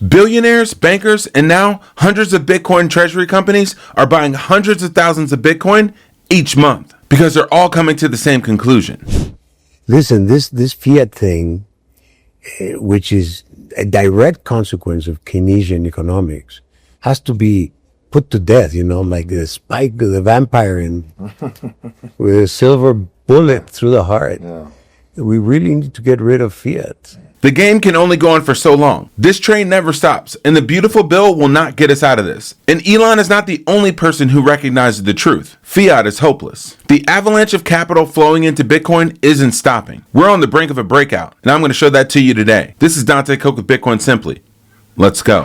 Billionaires, bankers, and now hundreds of Bitcoin treasury companies are buying hundreds of thousands of Bitcoin each month because they're all coming to the same conclusion. Listen, this fiat thing, which is a direct consequence of Keynesian economics, has to be put to death, like the spike of the vampire with a silver bullet through the heart. Yeah. We really need to get rid of fiat. The game can only go on for so long. This train never stops, and the beautiful bill will not get us out of this. And Elon is not the only person who recognizes the truth. Fiat is hopeless. The avalanche of capital flowing into Bitcoin isn't stopping. We're on the brink of a breakout, and I'm going to show that to you today. This is Dante Coke with Bitcoin Simply. Let's go.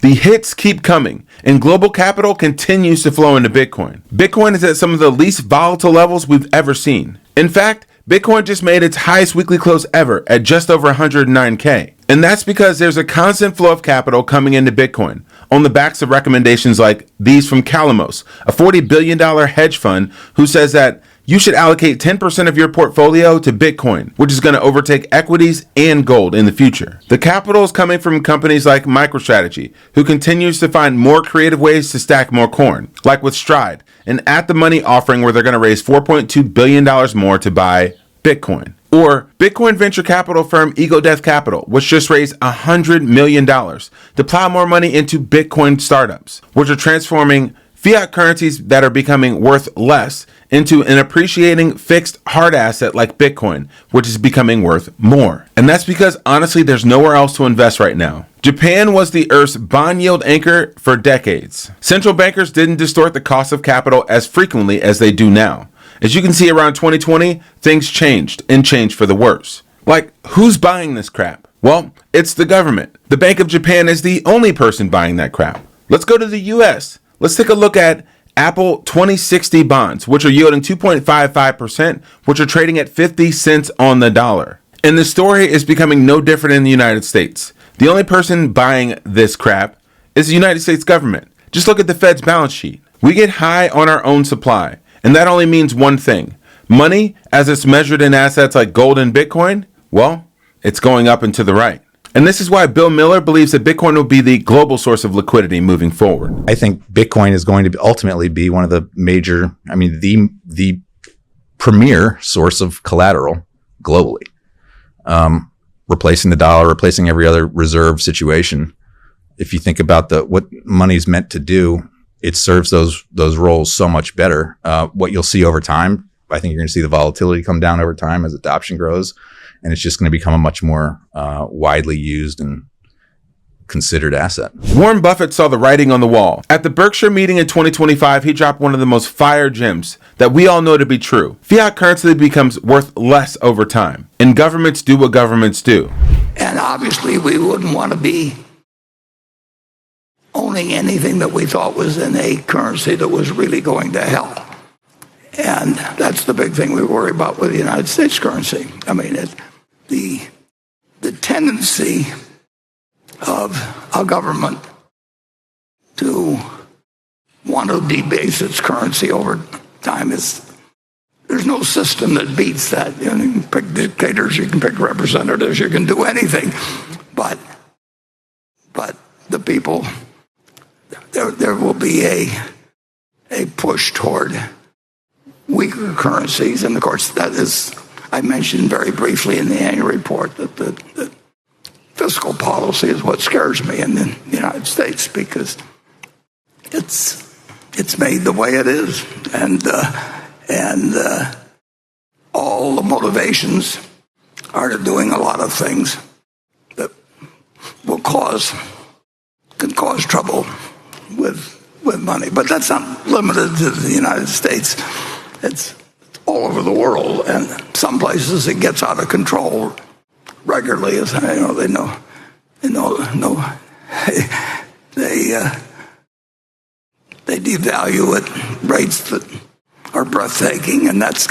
The hits keep coming, and global capital continues to flow into Bitcoin. Bitcoin is at some of the least volatile levels we've ever seen. In fact, Bitcoin just made its highest weekly close ever at just over 109K. And that's because there's a constant flow of capital coming into Bitcoin on the backs of recommendations like these from Kalamos, a $40 billion hedge fund who says that you should allocate 10% of your portfolio to Bitcoin, which is going to overtake equities and gold in the future. The capital is coming from companies like MicroStrategy, who continues to find more creative ways to stack more corn, like with Stride, an at-the-money offering where they're going to raise $4.2 billion more to buy Bitcoin. Or Bitcoin venture capital firm Ego Death Capital, which just raised $100 million to plow more money into Bitcoin startups, which are transforming fiat currencies that are becoming worth less into an appreciating fixed hard asset like Bitcoin, which is becoming worth more. And that's because honestly, there's nowhere else to invest right now. Japan was the Earth's bond yield anchor for decades. Central bankers didn't distort the cost of capital as frequently as they do now. As you can see around 2020, things changed and changed for the worse. Like, who's buying this crap? Well, it's the government. The Bank of Japan is the only person buying that crap. Let's go to the US. Let's take a look at Apple 2060 bonds, which are yielding 2.55%, which are trading at 50 cents on the dollar. And the story is becoming no different in the United States. The only person buying this crap is the United States government. Just look at the Fed's balance sheet. We get high on our own supply, and that only means one thing. Money, as it's measured in assets like gold and Bitcoin, well, it's going up and to the right. And this is why Bill Miller believes that Bitcoin will be the global source of liquidity moving forward. I think Bitcoin is going to ultimately be one of the major, the premier source of collateral globally. Replacing the dollar, replacing every other reserve situation. If you think about what money's meant to do, it serves those roles so much better. What you'll see over time, I think you're going to see the volatility come down over time as adoption grows. And it's just going to become a much more widely used and considered asset. Warren Buffett saw the writing on the wall. At the Berkshire meeting in 2025, he dropped one of the most fire gems that we all know to be true. Fiat currency becomes worth less over time, and governments do what governments do. And obviously, we wouldn't want to be owning anything that we thought was in a currency that was really going to hell. And that's the big thing we worry about with the United States currency. I mean, the tendency of a government to want to debase its currency over time there's no system that beats that. You can pick dictators, you can pick representatives, you can do anything. But the people, there will be a push toward weaker currencies. And of course, that is, I mentioned very briefly in the annual report that the fiscal policy is what scares me in the United States, because it's made the way it is, and all the motivations are doing a lot of things that can cause trouble with money. But that's not limited to the United States. It's all over the world, and some places it gets out of control regularly. As they devalue at rates that are breathtaking, and that's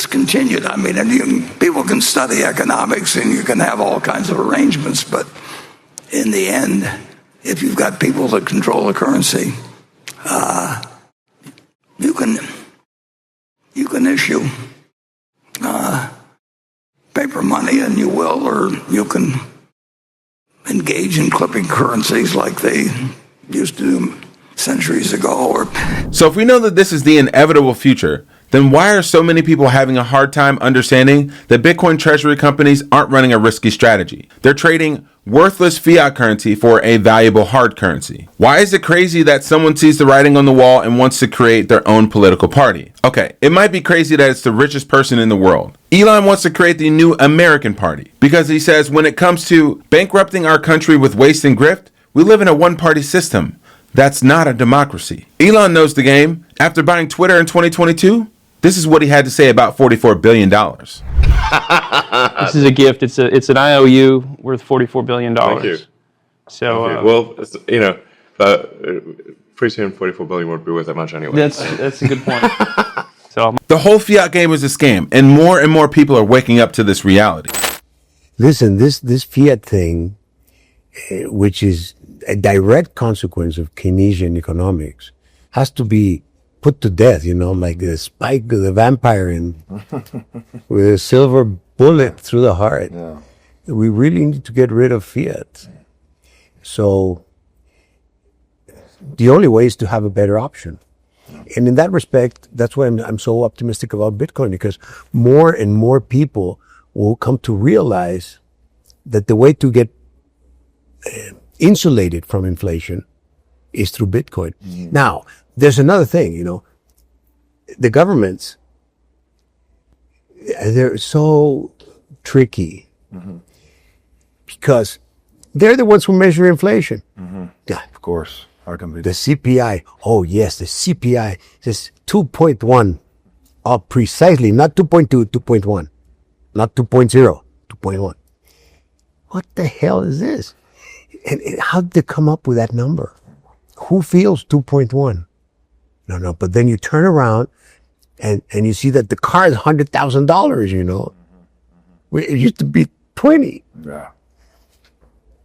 continued. I mean, and people can study economics, and you can have all kinds of arrangements, but in the end, if you've got people that control the currency, you can issue paper money, and you will. will, or you can engage in clipping currencies like they used to do centuries ago. So if we know that this is the inevitable future, then why are so many people having a hard time understanding that Bitcoin treasury companies aren't running a risky strategy? They're trading worthless fiat currency for a valuable hard currency. Why is it crazy that someone sees the writing on the wall and wants to create their own political party? Okay, it might be crazy that it's the richest person in the world. Elon wants to create the new American party because he says when it comes to bankrupting our country with waste and grift, we live in a one-party system. That's not a democracy. Elon knows the game. After buying Twitter in 2022, this is what he had to say about $44 billion. This is a gift. It's an IOU worth $44 billion. Thank you. So, Thank you. Well, pretty soon $44 billion won't be worth that much anyway. That's a good point. So the whole fiat game is a scam, and more people are waking up to this reality. Listen, this fiat thing, which is a direct consequence of Keynesian economics, has to be put to death, like the Spike, the vampire, with a silver bullet through the heart. Yeah. We really need to get rid of fiat. So the only way is to have a better option. And in that respect, that's why I'm so optimistic about Bitcoin, because more and more people will come to realize that the way to get insulated from inflation is through Bitcoin. Mm-hmm. Now, there's another thing, the governments, they're so tricky because they're the ones who measure inflation. Mm-hmm. Yeah, of course. Our company. The CPI. Oh, yes, the CPI says 2.1 up precisely, not 2.2, 2.1, not 2.0, 2.1. What the hell is this? And how did they come up with that number? Who feels 2.1? No, but then you turn around and you see that the car is $100,000, It used to be 20. Yeah.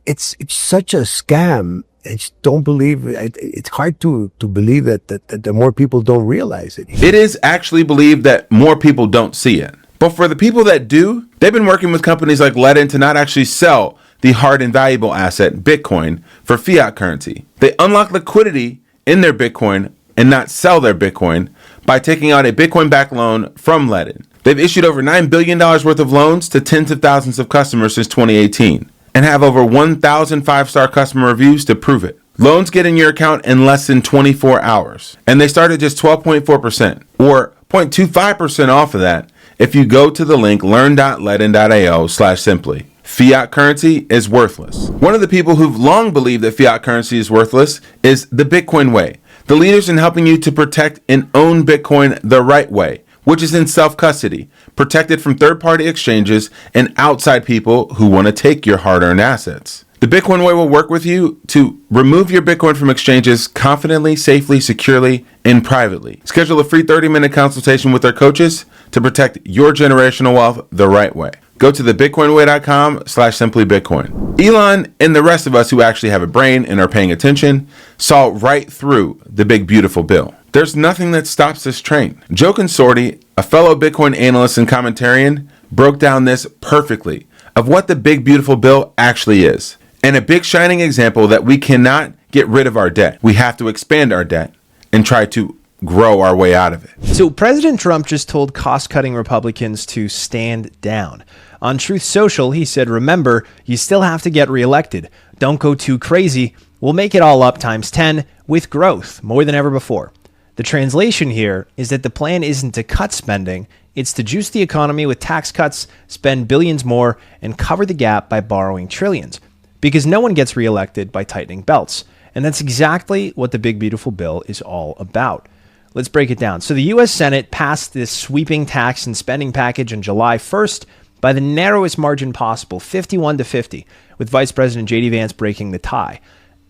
It's such a scam. I just don't believe it. It's hard to believe that the more people don't realize it. It is actually believed that more people don't see it. But for the people that do, they've been working with companies like Ledn to not actually sell the hard and valuable asset, Bitcoin, for fiat currency. They unlock liquidity in their Bitcoin and not sell their Bitcoin by taking out a Bitcoin-backed loan from Ledn. They've issued over $9 billion worth of loans to tens of thousands of customers since 2018 and have over 1,000 five-star customer reviews to prove it. Loans get in your account in less than 24 hours, and they start at just 12.4% or 0.25% off of that if you go to the link learn.ledn.io/simply. Fiat currency is worthless. One of the people who've long believed that fiat currency is worthless is the Bitcoin way, the leaders in helping you to protect and own Bitcoin the right way, which is in self-custody, protected from third-party exchanges and outside people who want to take your hard-earned assets. The Bitcoin way will work with you to remove your Bitcoin from exchanges confidently, safely, securely, and privately. Schedule a free 30-minute consultation with their coaches to protect your generational wealth the right way. Go to thebitcoinway.com/simplybitcoin. Elon and the rest of us who actually have a brain and are paying attention saw right through the big beautiful bill. There's nothing that stops this train. Joe Consorti, a fellow Bitcoin analyst and commentarian, broke down this perfectly of what the big beautiful bill actually is. And a big shining example that we cannot get rid of our debt. We have to expand our debt and try to grow our way out of it. So President Trump just told cost-cutting Republicans to stand down. On Truth Social, he said, remember, you still have to get reelected. Don't go too crazy. We'll make it all up times 10 with growth, more than ever before. The translation here is that the plan isn't to cut spending, it's to juice the economy with tax cuts, spend billions more, and cover the gap by borrowing trillions. Because no one gets reelected by tightening belts. And that's exactly what the big beautiful bill is all about. Let's break it down. So the U.S. Senate passed this sweeping tax and spending package on July 1st by the narrowest margin possible, 51-50, with Vice President J.D. Vance breaking the tie.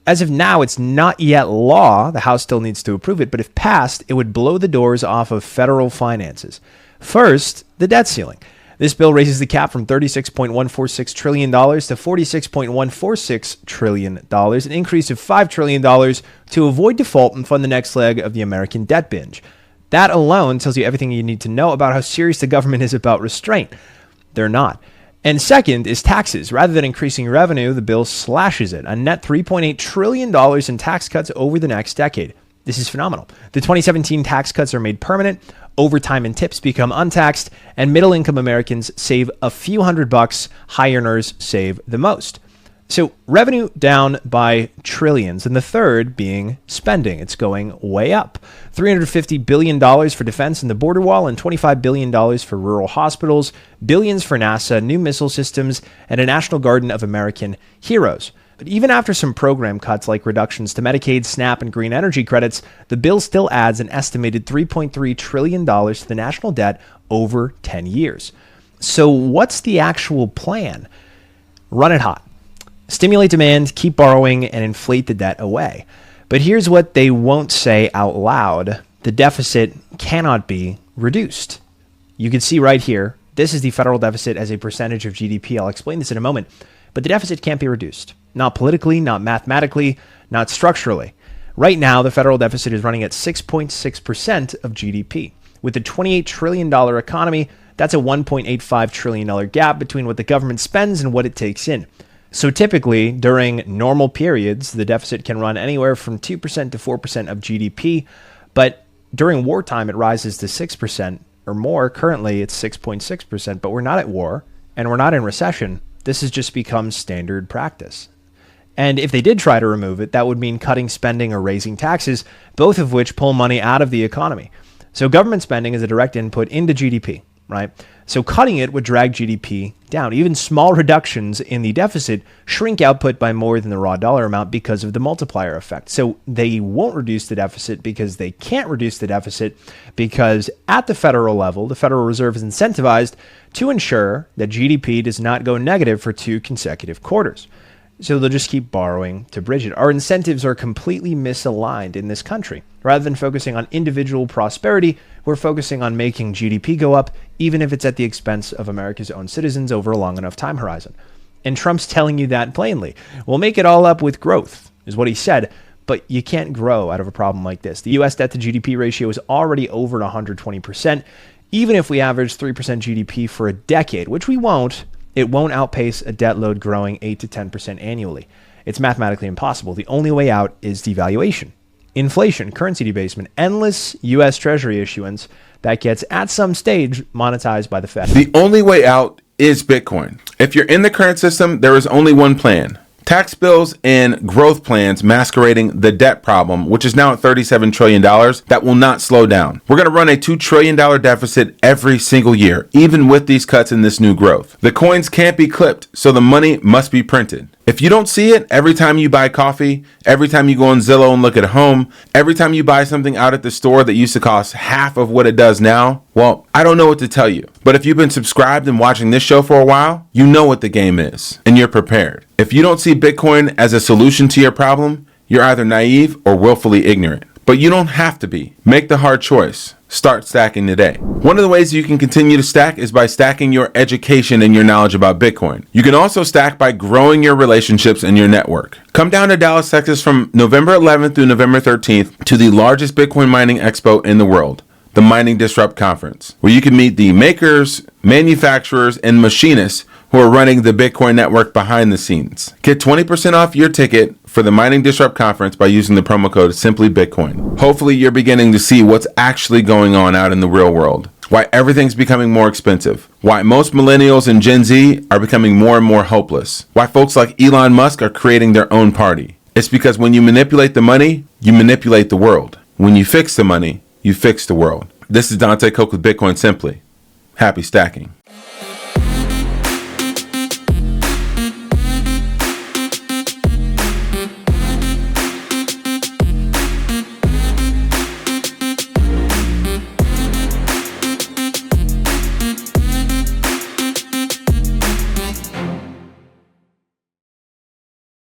As of now, it's not yet law. The House still needs to approve it, but if passed, it would blow the doors off of federal finances. First, the debt ceiling. This bill raises the cap from $36.146 trillion to $46.146 trillion, an increase of $5 trillion to avoid default and fund the next leg of the American debt binge. That alone tells you everything you need to know about how serious the government is about restraint. They're not. And second is taxes. Rather than increasing revenue, the bill slashes it. A net $3.8 trillion in tax cuts over the next decade. This is phenomenal. The 2017 tax cuts are made permanent, overtime and tips become untaxed, and middle-income Americans save a few $100, high earners save the most. So revenue down by trillions, and the third being spending. It's going way up. $350 billion for defense and the border wall, and $25 billion for rural hospitals, billions for NASA, new missile systems, and a National Garden of American heroes. But even after some program cuts like reductions to Medicaid, SNAP, and green energy credits, the bill still adds an estimated $3.3 trillion to the national debt over 10 years. So what's the actual plan? Run it hot. Stimulate demand, keep borrowing, and inflate the debt away. But here's what they won't say out loud. The deficit cannot be reduced. You can see right here, this is the federal deficit as a percentage of GDP. I'll explain this in a moment. But the deficit can't be reduced. Not politically, not mathematically, not structurally. Right now, the federal deficit is running at 6.6% of GDP. With a $28 trillion economy, that's a $1.85 trillion gap between what the government spends and what it takes in. So typically, during normal periods, the deficit can run anywhere from 2% to 4% of GDP, but during wartime, it rises to 6% or more. Currently, it's 6.6%, but we're not at war, and we're not in recession. This has just become standard practice. And if they did try to remove it, that would mean cutting spending or raising taxes, both of which pull money out of the economy. So government spending is a direct input into GDP, right? So cutting it would drag GDP down. Even small reductions in the deficit shrink output by more than the raw dollar amount because of the multiplier effect. So they won't reduce the deficit because they can't reduce the deficit because at the federal level, the Federal Reserve is incentivized to ensure that GDP does not go negative for 2 consecutive quarters. So they'll just keep borrowing to bridge it. Our incentives are completely misaligned in this country. Rather than focusing on individual prosperity, we're focusing on making GDP go up, even if it's at the expense of America's own citizens over a long enough time horizon. And Trump's telling you that plainly. We'll make it all up with growth, is what he said, but you can't grow out of a problem like this. The U.S. debt to GDP ratio is already over 120%. Even if we average 3% GDP for a decade, which we won't, it won't outpace a debt load growing 8 to 10% annually. It's mathematically impossible. The only way out is devaluation, inflation, currency debasement, endless U.S. Treasury issuance that gets at some stage monetized by the Fed. The only way out is Bitcoin. If you're in the current system, there is only one plan. Tax bills and growth plans masquerading the debt problem, which is now at $37 trillion, that will not slow down. We're going to run a $2 trillion deficit every single year, even with these cuts in this new growth. The coins can't be clipped, so the money must be printed. If you don't see it every time you buy coffee, every time you go on Zillow and look at a home, every time you buy something out at the store that used to cost half of what it does now, well, I don't know what to tell you. But if you've been subscribed and watching this show for a while, you know what the game is, and you're prepared. If you don't see Bitcoin as a solution to your problem, you're either naive or willfully ignorant. But you don't have to be. Make the hard choice. Start stacking today. One of the ways you can continue to stack is by stacking your education and your knowledge about Bitcoin. You can also stack by growing your relationships and your network. Come down to Dallas, Texas from November 11th through November 13th to the largest Bitcoin mining expo in the world, the Mining Disrupt Conference, where you can meet the makers, manufacturers, and machinists who are running the Bitcoin network behind the scenes. Get 20% off your ticket for the Mining Disrupt Conference by using the promo code SimplyBitcoin. Hopefully you're beginning to see what's actually going on out in the real world. Why everything's becoming more expensive. Why most millennials and Gen Z are becoming more and more hopeless. Why folks like Elon Musk are creating their own party. It's because when you manipulate the money, you manipulate the world. When you fix the money, you fix the world. This is Dante Coke with Bitcoin Simply. Happy stacking.